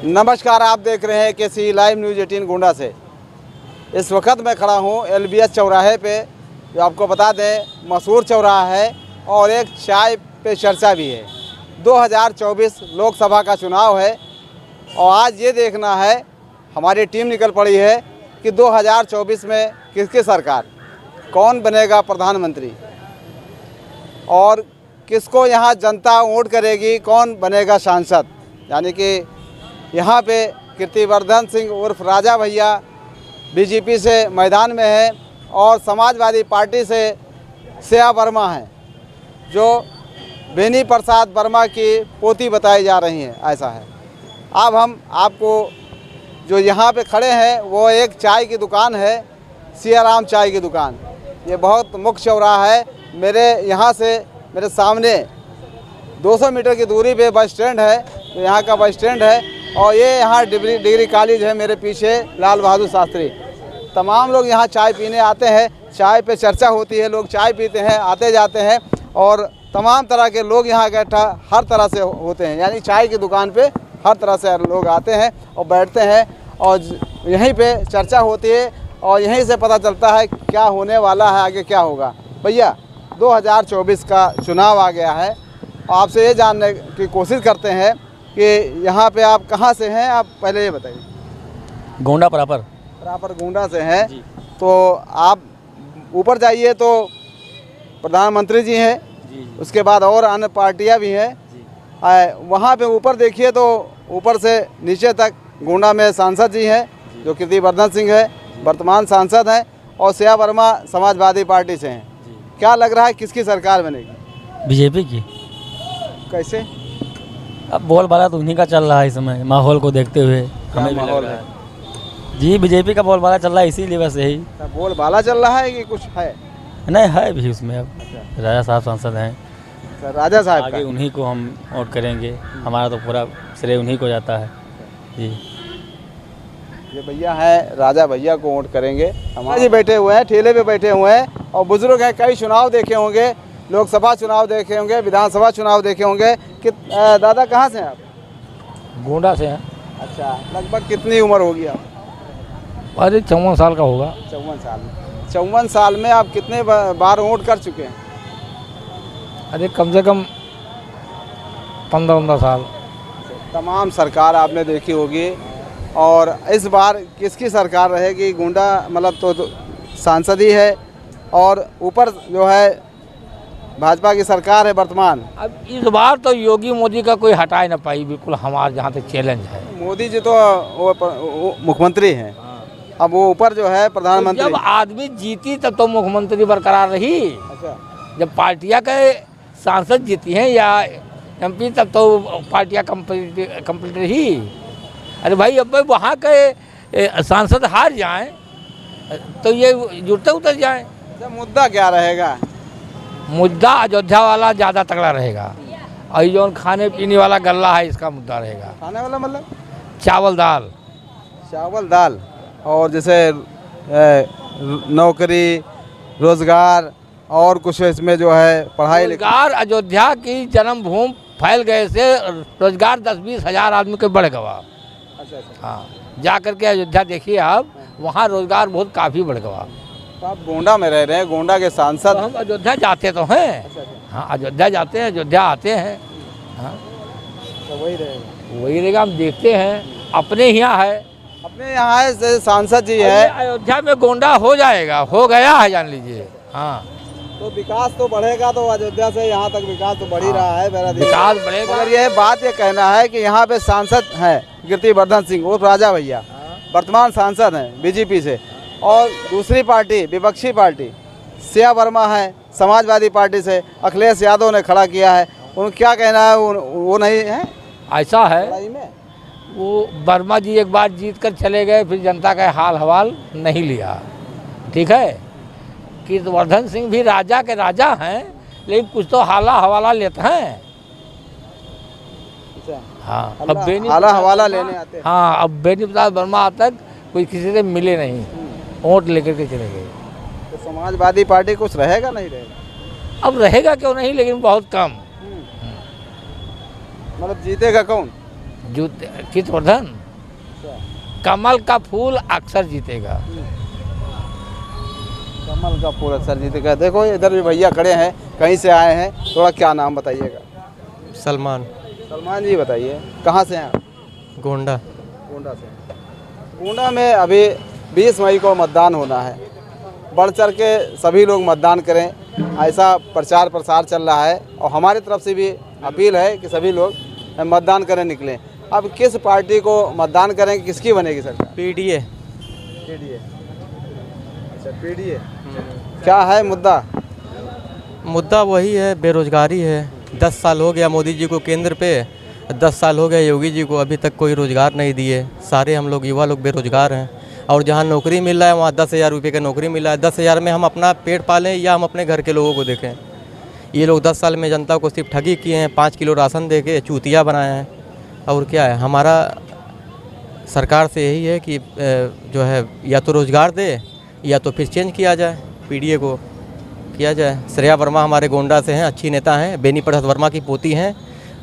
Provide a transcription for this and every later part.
नमस्कार, आप देख रहे हैं केसी लाइव न्यूज़ 18 गोंडा से। इस वक्त मैं खड़ा हूं LBS चौराहे पे, जो आपको बता दें मशहूर चौराहा है और एक चाय पे चर्चा भी है। 2024 लोकसभा का चुनाव है और आज ये देखना है, हमारी टीम निकल पड़ी है कि 2024 में किसकी सरकार, कौन बनेगा प्रधानमंत्री और किसको यहाँ जनता वोट करेगी, कौन बनेगा सांसद। यानी कि यहाँ पे कीर्तिवर्धन सिंह उर्फ राजा भैया बीजेपी से मैदान में है और समाजवादी पार्टी से श्रेया वर्मा हैं, जो बेनी प्रसाद वर्मा की पोती बताई जा रही हैं, ऐसा है। अब हम आपको जो यहाँ पे खड़े हैं वो एक चाय की दुकान है, सियाराम चाय की दुकान। ये बहुत मुख्य चौराहा है। मेरे यहाँ से मेरे सामने 200 मीटर की दूरी पे बस स्टैंड है, तो यहाँ का बस स्टैंड है और ये यहाँ डिग्री कॉलेज है। मेरे पीछे लाल बहादुर शास्त्री। तमाम लोग यहाँ चाय पीने आते हैं, चाय पे चर्चा होती है, लोग चाय पीते हैं, आते जाते हैं और तमाम तरह के लोग यहाँ इकट्ठा हर तरह से होते हैं। यानी चाय की दुकान पे हर तरह से लोग आते हैं और बैठते हैं और यहीं पे चर्चा होती है और यहीं से पता चलता है क्या होने वाला है, आगे क्या होगा। भैया 2024 का चुनाव आ गया है, आपसे ये जानने की कोशिश करते हैं कि यहाँ पे आप कहाँ से हैं। आप पहले ये बताइए। गोंडा प्रॉपर गोंडा से हैं। तो आप ऊपर जाइए तो प्रधानमंत्री जी हैं, उसके बाद और अन्य पार्टियाँ भी हैं। वहाँ पे ऊपर देखिए तो ऊपर से नीचे तक गोंडा में सांसद जी हैं, जो कीर्तिवर्धन सिंह है, वर्तमान सांसद हैं, और श्रेया वर्मा समाजवादी पार्टी से हैं। क्या लग रहा है किसकी सरकार बनेगी? बीजेपी की। कैसे? अब बोलबाला तो उन्हीं का चल रहा है इस समय, माहौल को देखते हुए हमें भी लग रहा है। जी बीजेपी का बोलबाला चल रहा है, इसीलिए बस यही। बोलबाला चल रहा है कि कुछ है? नहीं है भी उसमें। अब राजा साहब सांसद हैं, राजा साहब आगे उन्हीं को हम वोट करेंगे। हमारा तो पूरा श्रेय उन्हीं को जाता है जी। ये भैया हैं, राजा भैया को वोट करेंगे। हमारे जी बैठे हुए हैं, ठेले पे बैठे हुए हैं और बुजुर्ग हैं, कई चुनाव देखे होंगे, लोकसभा चुनाव देखे होंगे, विधानसभा चुनाव देखे होंगे। कि दादा कहाँ से हैं आप? गोंडा से हैं। अच्छा, लगभग कितनी उम्र होगी आप? अरे 54 साल का होगा। 54 साल। 54 साल में आप कितने बार वोट कर चुके हैं? अरे कम से कम 15 साल। तमाम सरकार आपने देखी होगी और इस बार किसकी सरकार रहेगी? गोंडा मतलब तो सांसद ही है और ऊपर जो है भाजपा की सरकार है वर्तमान। अब इस बार तो योगी मोदी का कोई हटा ही ना पाई, बिल्कुल हमारे जहाँ तक चैलेंज है। मोदी जी तो वो मुख्यमंत्री हैं, अब वो ऊपर जो है प्रधानमंत्री। जब आदमी जीती तब तो मुख्यमंत्री बरकरार रही। अच्छा। जब पार्टियां के सांसद जीती हैं या MP तब तो पार्टियां कंप्लीट रही। अरे भाई अब वहाँ के सांसद हार जाएं तो ये जुटते उतर जाएं। मुद्दा क्या रहेगा? मुद्दा अयोध्या वाला ज़्यादा तगड़ा रहेगा और जो खाने पीने वाला गल्ला है इसका मुद्दा रहेगा। खाने वाला मतलब चावल दाल और जैसे नौकरी रोजगार और कुछ इसमें जो है पढ़ाई रोजगार। अयोध्या की जन्मभूमि फैल गए से रोजगार 10-20 हज़ार आदमी के बढ़ गया। अच्छा। हाँ, जा करके अयोध्या देखिए आप, वहाँ रोजगार बहुत काफ़ी बढ़ गया। तो आप गोंडा में रह रहे हैं, गोंडा के सांसद। तो हम अयोध्या जाते तो हैं। अच्छा। हाँ, अयोध्या जाते हैं, अयोध्या आते हैं। हाँ, तो वही रहेगा। हम देखते हैं अपने यहाँ है, अपने यहाँ है सांसद जी है। अयोध्या में गोंडा हो जाएगा, हो गया है जान लीजिए। हाँ, तो विकास तो बढ़ेगा, तो अयोध्या से यहाँ तक विकास तो बढ़ ही रहा है। मेरा विकास बढ़ेगा। मगर यह बात ये कहना है कि यहाँ पे सांसद हैं कीर्तिवर्धन सिंह और राजा भैया, वर्तमान सांसद हैं बीजेपी से, और दूसरी पार्टी विपक्षी पार्टी श्रेया वर्मा है समाजवादी पार्टी से, अखिलेश यादव ने खड़ा किया है। उन क्या कहना है? वो नहीं है, ऐसा है में? वो वर्मा जी एक बार जीत कर चले गए, फिर जनता का हाल हवाल नहीं लिया। ठीक है, कीर्तिवर्धन सिंह भी राजा के राजा हैं, लेकिन कुछ तो हाला हवाला लेते हैं। हाँ, अब हाला हवाला लेने आते हैं। हाँ, अब बेनी प्रसाद वर्मा तक कोई किसी से मिले नहीं, वोट लेकर के चले गए। तो समाजवादी पार्टी कुछ रहेगा नहीं रहेगा? अब रहेगा क्यों नहीं, लेकिन बहुत कम। मतलब जीतेगा कौन? चित्रवर्धन, कमल का फूल अक्सर जीतेगा। कमल का फूल अक्सर जीतेगा। देखो इधर भी भैया खड़े हैं, कहीं से आए हैं, थोड़ा क्या नाम बताइएगा? सलमान। सलमान जी बताइए, कहाँ से हैं आप? गोंडा। गोंडा से। गोंडा में अभी 20 मई को मतदान होना है, बढ़ चढ़ के सभी लोग मतदान करें, ऐसा प्रचार प्रसार चल रहा है और हमारी तरफ से भी अपील है कि सभी लोग मतदान करने निकलें। अब किस पार्टी को मतदान करेंगे, किसकी बनेगी सरकार? पीडीए। पीडीए। अच्छा पीडीए। क्या है मुद्दा? मुद्दा वही है, बेरोजगारी है। 10 साल हो गया मोदी जी को केंद्र पे, 10 साल हो गया योगी जी को, अभी तक कोई रोज़गार नहीं दिए। सारे हम लोग युवा लोग बेरोजगार हैं और जहाँ नौकरी मिल रहा है वहाँ 10,000 रुपये का नौकरी मिला है। 10,000 में हम अपना पेट पालें या हम अपने घर के लोगों को देखें? ये लोग 10 साल में जनता को सिर्फ ठगी किए हैं, 5 किलो राशन दे के चूतिया बनाए हैं। और क्या है, हमारा सरकार से यही है कि जो है या तो रोज़गार दे या तो फिर चेंज किया जाए, पीडीए को किया जाए। श्रेया वर्मा हमारे गोंडा से हैं, अच्छी नेता हैं, बेनी प्रसाद वर्मा की पोती हैं।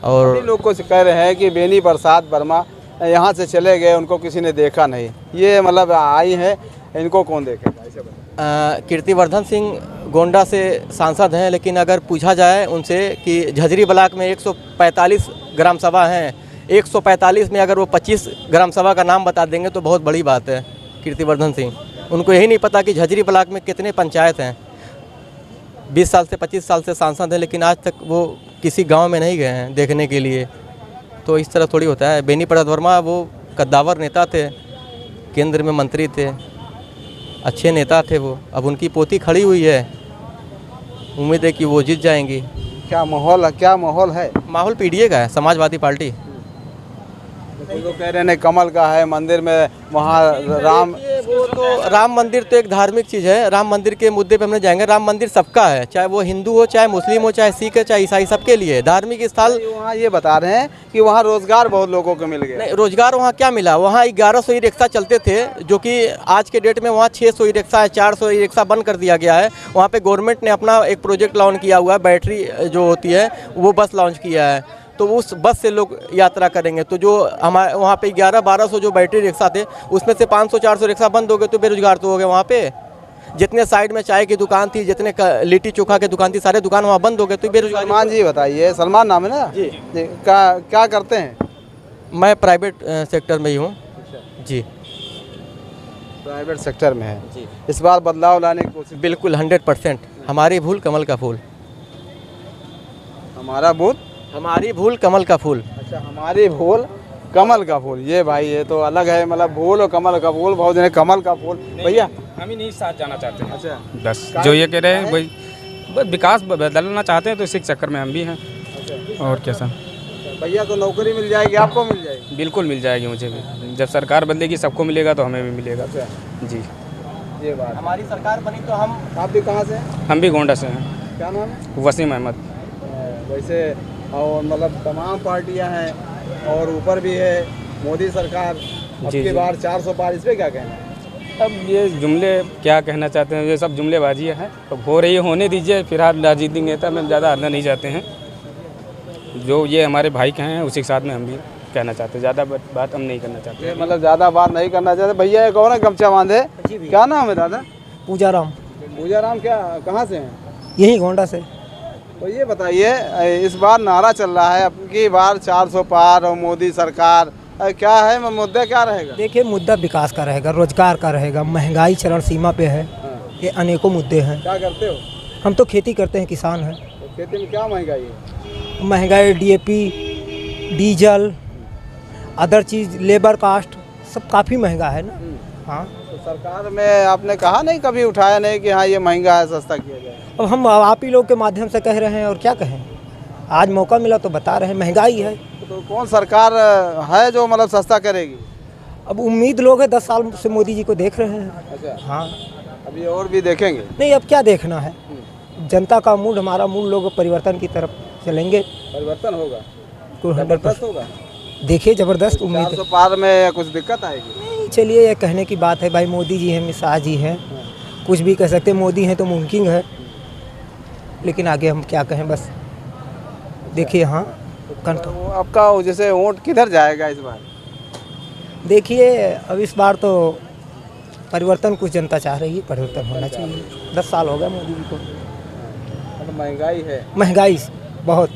और सभी लोग को कह रहे हैं कि बेनी प्रसाद वर्मा यहाँ से चले गए, उनको किसी ने देखा नहीं, ये मतलब आई है, इनको कौन देखेगा? ऐसे बताइए। कीर्तिवर्धन सिंह गोंडा से सांसद हैं, लेकिन अगर पूछा जाए उनसे कि झजरी ब्लॉक में 145 ग्राम सभा हैं, 145 में अगर वो 25 ग्राम सभा का नाम बता देंगे तो बहुत बड़ी बात है। कीर्तिवर्धन सिंह, उनको यही नहीं पता कि झजरी ब्लॉक में कितने पंचायत हैं। 20 साल से 25 साल से सांसद हैं, लेकिन आज तक वो किसी गांव में नहीं गए हैं देखने के लिए। तो इस तरह थोड़ी होता है। बेनी प्रसाद वर्मा वो कद्दावर नेता थे, केंद्र में मंत्री थे, अच्छे नेता थे वो। अब उनकी पोती खड़ी हुई है, उम्मीद है कि वो जीत जाएंगी। क्या माहौल है? माहौल पीडीए का है, समाजवादी पार्टी। कुछ लोग कह रहे हैं कमल का है, मंदिर में वहाँ राम मंदिर तो एक धार्मिक चीज़ है। राम मंदिर के मुद्दे पे हम नहीं जाएंगे। राम मंदिर सबका है, चाहे वो हिंदू हो, चाहे मुस्लिम हो, चाहे सिख हो, चाहे ईसाई, सबके लिए धार्मिक स्थल। वहाँ ये बता रहे हैं कि वहाँ रोजगार बहुत लोगों को मिल गया। नहीं, रोजगार वहाँ क्या मिला? वहाँ 1100 ई रिक्शा चलते थे, जो कि आज के डेट में वहाँ 600 ई रिक्शा है, 400 ई रिक्शा बंद कर दिया गया है। वहाँ पे गवर्नमेंट ने अपना एक प्रोजेक्ट लॉन्च किया हुआ है, बैटरी जो होती है वो बस लॉन्च किया है, तो उस बस से लोग यात्रा करेंगे। तो जो हमारे वहाँ पे 1100-1200 जो बैटरी रिक्शा थे, उसमें से 500-400 रिक्शा बंद हो गए, तो बेरोजगार तो हो गए वहाँ पे। जितने साइड में चाय की दुकान थी, जितने लिट्टी चोखा की दुकान थी, सारे दुकान वहाँ बंद हो गए, तो बेरोजगार। सलमान जी बताइए, सलमान नाम है ना जी? क्या करते हैं? मैं प्राइवेट सेक्टर में ही हूँ जी। प्राइवेट सेक्टर में है जी। इस बार बदलाव लाने की कोशिश? बिल्कुल 100%। हमारी भूल कमल का फूल। हमारा बूथ? हमारी भूल कमल का फूल। अच्छा, हमारी भूल कमल का फूल। ये भाई ये तो अलग है, मतलब भूल और कमल का फूल, बहुत जने कमल का फूल। भैया हम ही नहीं साथ जाना चाहते हैं। अच्छा, बस जो ये कह रहे हैं वही, बस विकास बदलना चाहते हैं, तो इसी चक्कर में हम भी हैं। और क्या सर? भैया को नौकरी मिल जाएगी, आपको मिल जाएगी? बिल्कुल मिल जाएगी मुझे भी। जब सरकार बदलेगी सबको मिलेगा, तो हमें भी मिलेगा। जी, ये बात। हमारी सरकार बनी तो हम। आप भी कहाँ से हैं? हम भी गोंडा से हैं। क्या नाम है? वसीम अहमद। वैसे और मतलब तमाम पार्टियां हैं और ऊपर भी है मोदी सरकार। अब जी, की जी। बार 400 पार, इस पे क्या कहना है? अब ये जुमले क्या कहना चाहते हैं, ये सब जुमलेबाजी है। अब हो रही है, होने दीजिए। फिलहाल राजनीतिक नेता में ज़्यादा आना नहीं चाहते हैं। जो ये हमारे भाई के हैं उसी के साथ में हम भी कहना चाहते हैं, ज़्यादा बात हम नहीं करना चाहते। मतलब ज़्यादा बात नहीं करना चाहते। भैया ये कौन है गमछा बांधे? क्या नाम है दादा? पूजा राम। पूजा राम। क्या कहाँ से हैं? यही गोंडा से। तो ये बताइए, इस बार नारा चल रहा है अब की बार 400 पार और मोदी सरकार, क्या है मुद्दा, क्या रहेगा? देखिए, मुद्दा विकास का रहेगा, रोजगार का रहेगा, महंगाई चरण सीमा पे है, ये अनेकों मुद्दे हैं। क्या करते हो? हम तो खेती करते हैं, किसान हैं। तो खेती में क्या महंगाई है? महंगाई, डीएपी, डीजल, अदर चीज़, लेबर कास्ट, सब काफ़ी महंगा है ना। हाँ, तो सरकार में आपने कहा नहीं, कभी उठाया नहीं कि हाँ ये महंगा है, सस्ता किया जाए? अब हम आप ही लोग के माध्यम से कह रहे हैं, और क्या कहें। आज मौका मिला तो बता रहे हैं, महंगाई है। तो कौन सरकार है जो मतलब सस्ता करेगी? अब उम्मीद लोग है, 10 साल से मोदी जी को देख रहे हैं। अच्छा, हाँ, अभी और भी देखेंगे? नहीं, अब क्या देखना है। जनता का मूड, हमारा मूड, लोग परिवर्तन की तरफ चलेंगे। परिवर्तन होगा, कोई 100% होगा। देखिए, ज़बरदस्त उम्मीद है। 400 पार में कुछ दिक्कत आएगी? नहीं, चलिए, ये कहने की बात है भाई। मोदी जी हैं, मिसाज जी हैं, कुछ भी कह सकते हैं। मोदी हैं तो मुमकिन है, लेकिन आगे हम क्या कहें, बस देखिए। हाँ, तो कंफर्म। वो आपका जैसे वोट किधर जाएगा इस बार? देखिए अब इस बार तो परिवर्तन कुछ जनता चाह रही है, परिवर्तन होना चाहिए। 10 साल हो गए मोदी जी को। मतलब महंगाई है, महंगाई बहुत।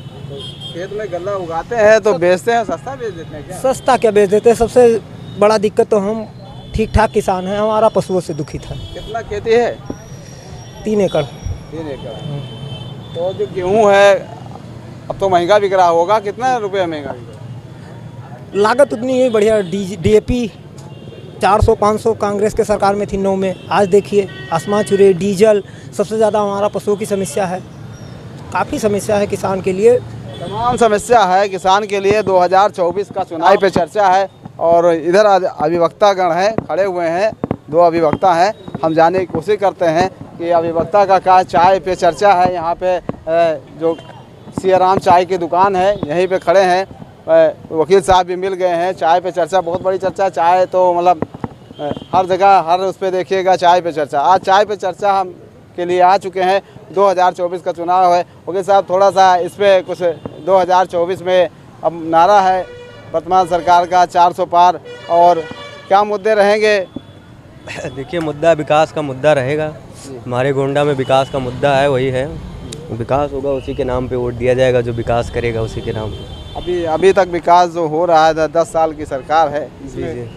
खेत में गन्ना उगाते हैं तो बेचते हैं, सस्ता बेच देते हैं क्या? सस्ता क्या बेच देते हैं। सबसे बड़ा दिक्कत तो हम ठीक ठाक किसान हैं, हमारा पशुओं से दुखित है। कितना खेती है? 3 एकड़। 3 एकड़। तो जो गेहूँ है अब तो महंगा बिक रहा होगा, कितना रुपये महंगा बिक रहा है? लागत उतनी ही बढ़िया। DAP 400-500 कांग्रेस के सरकार में थी 9 में। आज देखिए आसमान छू। डीजल सबसे ज़्यादा हमारा पशुओं की समस्या है, काफ़ी समस्या है किसान के लिए। तमाम समस्या है किसान के लिए। 2024 का चुनाव पे चर्चा है और इधर अभिवक्तागण हैं, खड़े हुए हैं, 2 अभिवक्ता हैं। हम जानने की कोशिश करते हैं कि अभिवक्ता का क्या चाय पे चर्चा है। यहाँ पे जो सियाराम चाय की दुकान है यहीं पे खड़े हैं, वकील साहब भी मिल गए हैं। चाय पे चर्चा, बहुत बड़ी चर्चा। चाय तो मतलब हर जगह हर उस पर देखिएगा चाय पे चर्चा। आज चाय पे चर्चा हम के लिए आ चुके हैं। 2024 का चुनाव है। वकील साहब थोड़ा सा इस पर कुछ 2024 में अब नारा है वर्तमान सरकार का 400 पार, और क्या मुद्दे रहेंगे? देखिए मुद्दा विकास का मुद्दा रहेगा। हमारे गोंडा में विकास का मुद्दा है, वही है। विकास होगा उसी के नाम पे वोट दिया जाएगा, जो विकास करेगा उसी के नाम पे। अभी तक विकास जो हो रहा है, 10 साल की सरकार है जी जी।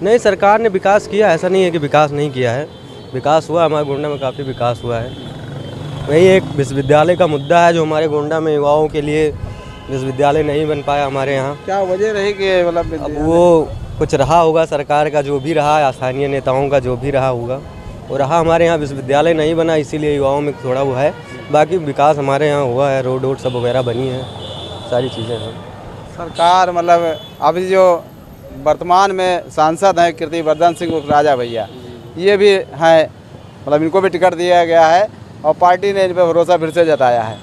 नहीं, सरकार ने विकास किया, ऐसा नहीं है कि विकास नहीं किया है। विकास हुआ, हमारे गोंडा में काफ़ी विकास हुआ है। वही एक विश्वविद्यालय का मुद्दा है जो हमारे गोंडा में युवाओं के लिए विश्वविद्यालय नहीं बन पाया हमारे यहाँ। क्या वजह रही कि मतलब अब वो कुछ रहा होगा, सरकार का जो भी रहा, स्थानीय नेताओं का जो भी रहा होगा वो रहा। हमारे यहाँ विश्वविद्यालय नहीं बना, इसीलिए युवाओं में थोड़ा वो है। बाकी विकास हमारे यहाँ हुआ है, रोड सब वगैरह बनी है, सारी चीज़ें हैं। सरकार मतलब अभी जो वर्तमान में सांसद हैं कीर्तिवर्धन सिंह उर्फ राजा भैया, ये भी हैं, मतलब इनको भी टिकट दिया गया है और पार्टी ने इन पर भरोसा फिर से जताया है।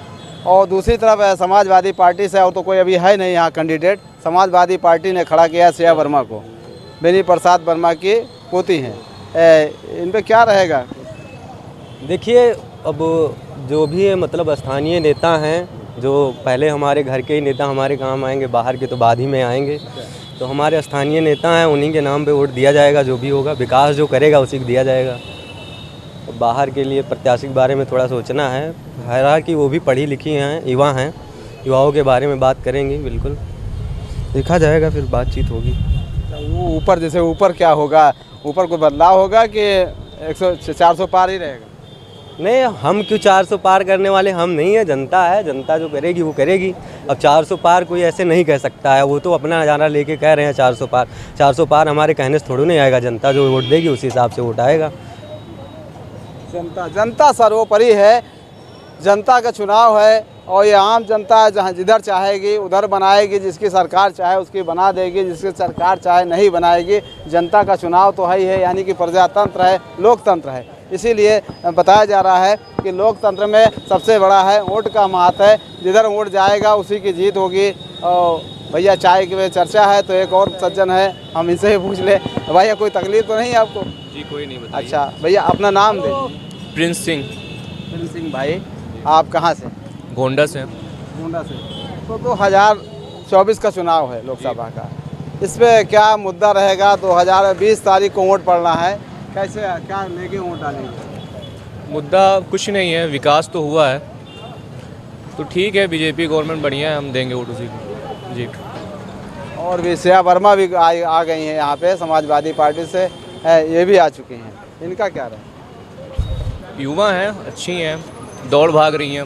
और दूसरी तरफ समाजवादी पार्टी से और तो कोई अभी है नहीं यहाँ कैंडिडेट। समाजवादी पार्टी ने खड़ा किया श्रेया वर्मा को, बेनी प्रसाद वर्मा की पोती हैं। इन पे क्या रहेगा? देखिए अब जो भी है मतलब स्थानीय नेता हैं, जो पहले हमारे घर के ही नेता हमारे काम आएंगे, बाहर के तो बाद ही में आएंगे। तो हमारे स्थानीय नेता हैं, उन्हीं के नाम पे वोट दिया जाएगा। जो भी होगा विकास जो करेगा उसी को दिया जाएगा। बाहर के लिए प्रत्याशी के बारे में थोड़ा सोचना है। हालांकि वो भी पढ़ी लिखी हैं, युवा हैं, युवाओं के बारे में बात करेंगे, बिल्कुल देखा जाएगा, फिर बातचीत होगी। वो ऊपर जैसे ऊपर क्या होगा, ऊपर कोई बदलाव होगा कि 400 पार ही रहेगा? नहीं, हम क्यों 400 पार करने वाले, हम नहीं है, जनता है। जनता जो करेगी वो करेगी। अब 400 पार कोई ऐसे नहीं कह सकता है, वो तो अपना नज़ारा लेके कह रहे हैं 400 पार। 400 पार हमारे कहने से थोड़ी नहीं आएगा, जनता जो वोट देगी उसी हिसाब से वोट आएगा। जनता सर्वोपरि है। जनता का चुनाव है और ये आम जनता है, जहाँ जिधर चाहेगी उधर बनाएगी, जिसकी सरकार चाहे उसकी बना देगी, जिसकी सरकार चाहे नहीं बनाएगी। जनता का चुनाव तो है ही है, यानी कि प्रजातंत्र है, लोकतंत्र है। इसीलिए बताया जा रहा है कि लोकतंत्र में सबसे बड़ा है वोट का महत्व है। जिधर वोट जाएगा उसी की जीत होगी। और भैया चाय की चर्चा है तो एक और सज्जन है, हम इनसे ही पूछ ले। भैया कोई तकलीफ तो नहीं है आपको? जी कोई नहीं, बताइए। अच्छा भैया अपना नाम दे। प्रिंस सिंह। प्रिंस सिंह भाई, आप कहाँ से? गोंडा से। गोंडा से। तो 2024 का चुनाव है लोकसभा का, इस पर क्या मुद्दा रहेगा? 2020 तारीख को वोट पड़ना है, कैसे क्या लेके वोट डालेंगे? मुद्दा कुछ नहीं है, विकास तो हुआ है तो ठीक है। बीजेपी गवर्नमेंट बढ़िया है, हम देंगे वोट उसी को जी। और भी श्रेया वर्मा भी आ गई हैं यहाँ पे, समाजवादी पार्टी से है, ये भी आ चुकी हैं। इनका क्या रहा? युवा हैं, अच्छी हैं, दौड़ भाग रही हैं,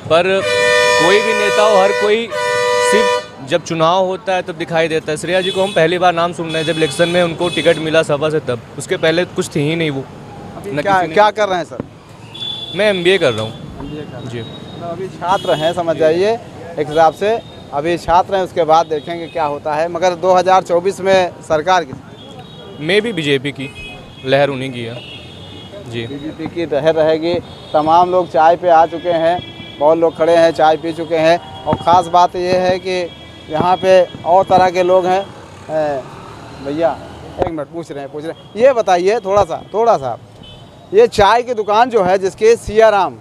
पर कोई भी नेता हो, हर कोई सिर्फ जब चुनाव होता है तब दिखाई देता है। श्रेया जी को हम पहली बार नाम सुन रहे हैं, जब इलेक्शन में उनको टिकट मिला सभा से, तब। उसके पहले कुछ थी ही नहीं वो। क्या कर रहे हैं सर? मैं MBA कर रहा हूँ जी। तो अभी छात्र हैं, समझ जाइए एक हिसाब से, अभी छात्र हैं, उसके बाद देखेंगे क्या होता है। मगर 2024 में सरकार की मैं भी बीजेपी की लहर उन्हीं की है जी। बीजेपी की लहर रहेगी। तमाम लोग चाय पे आ चुके हैं, बहुत लोग खड़े हैं, चाय पी चुके हैं। और ख़ास बात यह है कि यहाँ पे और तरह के लोग हैं। भैया एक मिनट, पूछ रहे हैं। ये बताइए थोड़ा सा ये चाय की दुकान जो है जिसके सियाराम,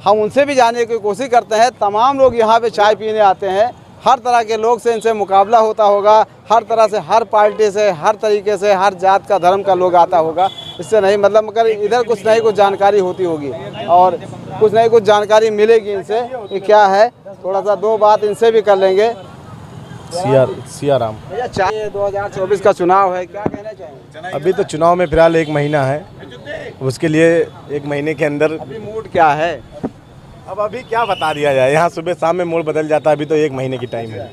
हम उनसे भी जानने की कोशिश करते हैं। तमाम लोग यहाँ पे चाय पीने आते हैं, हर तरह के लोग से इनसे मुकाबला होता होगा, हर तरह से, हर पार्टी से, हर तरीके से, हर जात का, धर्म का लोग आता होगा। इससे नहीं मतलब मगर इधर कुछ नहीं कुछ जानकारी होती होगी और कुछ नहीं कुछ जानकारी मिलेगी इनसे कि क्या है। थोड़ा सा दो बात इनसे भी कर लेंगे। सियाराम। भैया चाहिए 2024 का चुनाव है, क्या कहना चाहेंगे? अभी तो चुनाव में फिलहाल 1 महीना है, उसके लिए 1 महीने के अंदर अभी मूड क्या है? अब अभी क्या बता दिया जाए, यहाँ सुबह शाम में मूड बदल जाता है। अभी तो 1 महीने की टाइम है।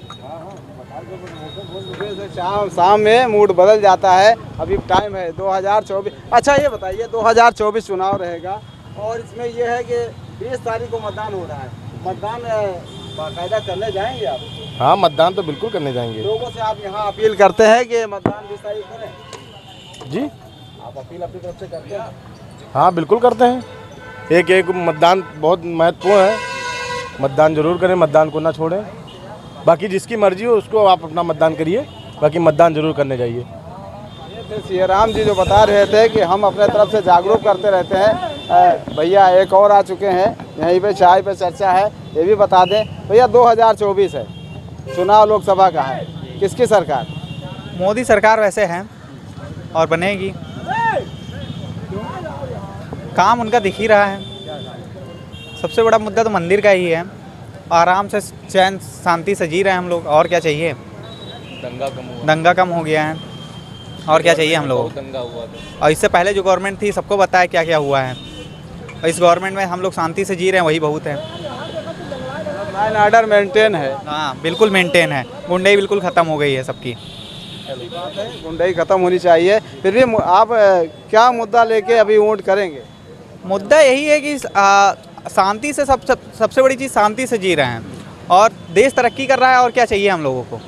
शाम में मूड बदल जाता है, अभी टाइम है 2024। अच्छा ये बताइए 2024 चुनाव रहेगा और इसमें ये है कि 20 तारीख को मतदान हो रहा है, मतदान बाकायदा करने जाएंगे आप? हाँ, मतदान तो बिल्कुल करने जाएंगे। लोगों से आप यहाँ अपील करते हैं कि मतदान 20 तारीख करें? जी, आप अपील अपनी तरफ से करते हैं? हाँ बिल्कुल करते हैं। एक मतदान बहुत महत्वपूर्ण है, मतदान जरूर करें, मतदान को ना छोड़ें। बाकी जिसकी मर्जी हो उसको आप अपना मतदान करिए, बाकी मतदान जरूर करने जाइए। सियाराम जी जो बता रहे थे कि हम अपने तरफ से जागरूक करते रहते हैं। भैया एक और आ चुके हैं, यहीं पे चाय पे चर्चा है, ये भी बता दें। भैया 2024 है चुनाव, लोकसभा का है, किसकी सरकार? मोदी सरकार वैसे है और बनेगी, काम उनका दिख ही रहा है। सबसे बड़ा मुद्दा तो मंदिर का ही है, आराम से चैन शांति से जी रहे हैं हम लोग, और क्या चाहिए? दंगा कम हो गया है, और क्या चाहिए हम लोगों को? दंगा हुआ था। और इससे पहले जो गवर्नमेंट थी सबको पता है क्या क्या हुआ है, और इस गवर्नमेंट में हम लोग शांति से जी रहे हैं, वही बहुत है। लाइन ऑर्डर मेंटेन है? हाँ बिल्कुल मेंटेन है, गुंडाई बिल्कुल ख़त्म हो गई है सबकी। गुंडाई खत्म होनी चाहिए। फिर भी आप क्या मुद्दा लेके अभी वोट करेंगे? मुद्दा यही है कि शांति से सबसे बड़ी चीज़ शांति से जी रहे हैं, और देश तरक्की कर रहा है, और क्या चाहिए हम लोगों को?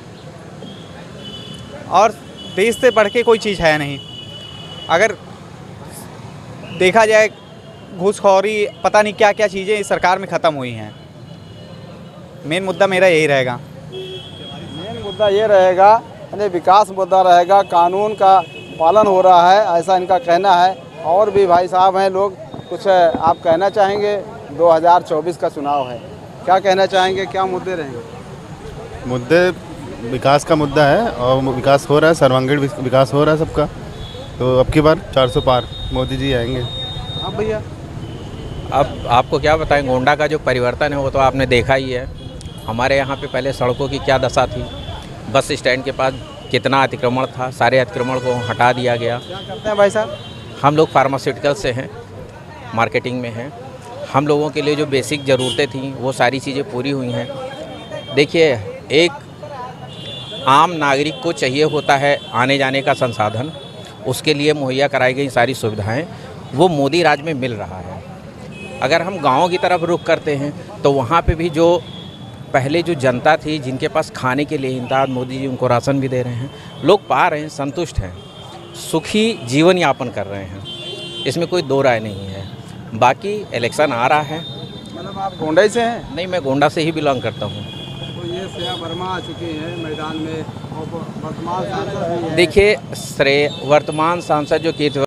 और देश से बढ़ के कोई चीज़ है नहीं। अगर देखा जाए घूसखोरी, पता नहीं क्या क्या चीज़ें इस सरकार में ख़त्म हुई हैं। मेन मुद्दा मेरा यही रहेगा। मेन मुद्दा ये रहेगा, यानी विकास मुद्दा रहेगा, कानून का पालन हो रहा है, ऐसा इनका कहना है। और भी भाई साहब हैं लोग, कुछ आप कहना चाहेंगे? 2024 का चुनाव है, क्या कहना चाहेंगे, क्या मुद्दे रहेंगे? मुद्दे विकास का मुद्दा है और विकास हो रहा है, सर्वांगीण विकास हो रहा है सबका। तो अब की बार 400 पार मोदी जी आएंगे। हाँ भैया, अब आपको क्या बताएं, गोंडा का जो परिवर्तन है वो तो आपने देखा ही है। हमारे यहाँ पे पहले सड़कों की क्या दशा थी, बस स्टैंड के पास कितना अतिक्रमण था, सारे अतिक्रमण को हटा दिया गया। क्या करते हैं भाई साहब? हम लोग फार्मास्यूटिकल से हैं, मार्केटिंग में हैं। हम लोगों के लिए जो बेसिक ज़रूरतें थी वो सारी चीज़ें पूरी हुई हैं। देखिए, एक आम नागरिक को चाहिए होता है आने जाने का संसाधन, उसके लिए मुहैया कराई गई सारी सुविधाएं वो मोदी राज में मिल रहा है। अगर हम गाँव की तरफ रुख करते हैं तो वहाँ पे भी जो पहले जो जनता थी जिनके पास खाने के लिए इंतज़ार, मोदी जी उनको राशन भी दे रहे हैं, लोग पा रहे हैं, संतुष्ट हैं, सुखी जीवन यापन कर रहे हैं, इसमें कोई दो राय नहीं है। बाकी इलेक्शन आ रहा है। मतलब आप गोंडा से हैं? नहीं, मैं गोंडा से ही बिलोंग करता हूँ। तो ये श्रेया वर्मा आ चुकी हैं मैदान में, और वर्तमान सांसद भी हैं। देखिए, वर्तमान सांसद जो कीर्ति